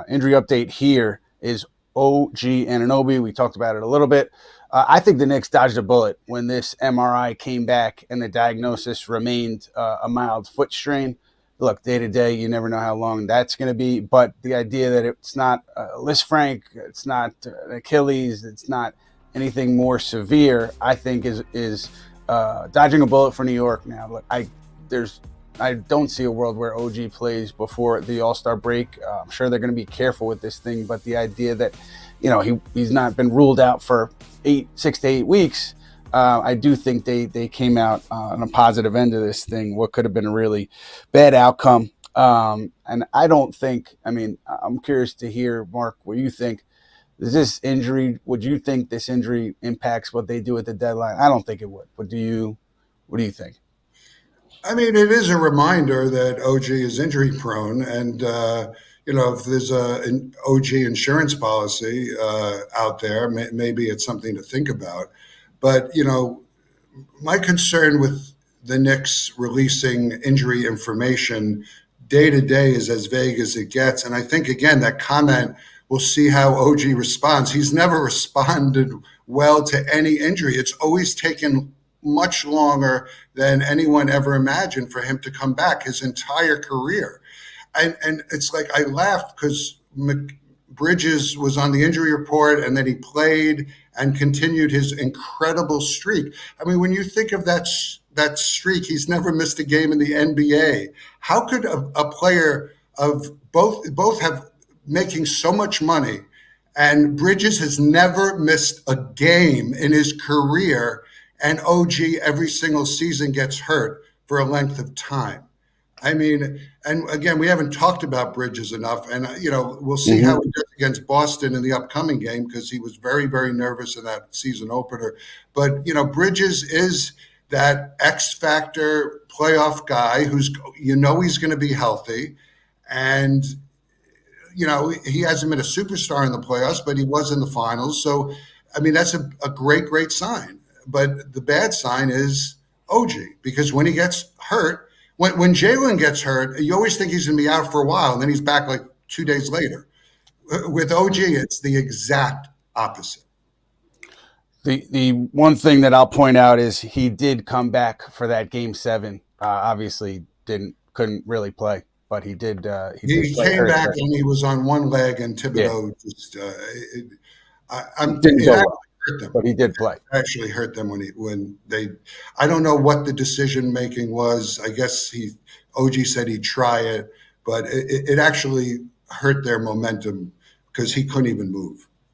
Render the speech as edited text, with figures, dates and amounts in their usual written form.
injury update here is OG Anunoby. We talked about it a little bit. I think the Knicks dodged a bullet when this MRI came back and the diagnosis remained a mild foot strain. Look, day to day, you never know how long that's going to be. But the idea that it's not Liz Frank, it's not Achilles, it's not anything more severe, I think is dodging a bullet for New York. Now, look, I don't see a world where OG plays before the All-Star break. I'm sure they're going to be careful with this thing, but the idea that, he's not been ruled out for 6 to 8 weeks, I do think they came out on a positive end of this thing, what could have been a really bad outcome. And I don't think, I'm curious to hear, Marc, what you think. Would you think this injury impacts what they do at the deadline? I don't think it would. What do you think? It is a reminder that OG is injury prone, and if there's an OG insurance policy out there, maybe it's something to think about. But my concern with the Knicks releasing injury information day to day is as vague as it gets, and I think again that comment. We'll see how OG responds. He's never responded well to any injury. It's always taken much longer than anyone ever imagined for him to come back his entire career. And it's like I laughed because Bridges was on the injury report and then he played and continued his incredible streak. When you think of that streak, he's never missed a game in the NBA. How could a player of both have making so much money, and Bridges has never missed a game in his career, and OG every single season gets hurt for a length of time? And again, we haven't talked about Bridges enough, and we'll see how he does against Boston in the upcoming game because he was very, very nervous in that season opener. But Bridges is that X factor playoff guy who's he's going to be healthy, and he hasn't been a superstar in the playoffs, but he was in the finals. So, that's a great, great sign. But the bad sign is OG, because when he gets hurt, when Jalen gets hurt, you always think he's going to be out for a while, and then he's back like 2 days later. With OG, it's the exact opposite. The one thing that I'll point out is he did come back for that Game 7. Obviously, couldn't really play. But he did. He came back and he was on one leg, and Thibodeau didn't go well, hurt them. But he did play. Actually, hurt them when they. I don't know what the decision making was. I guess OG said he'd try it, but it actually hurt their momentum because he couldn't even move.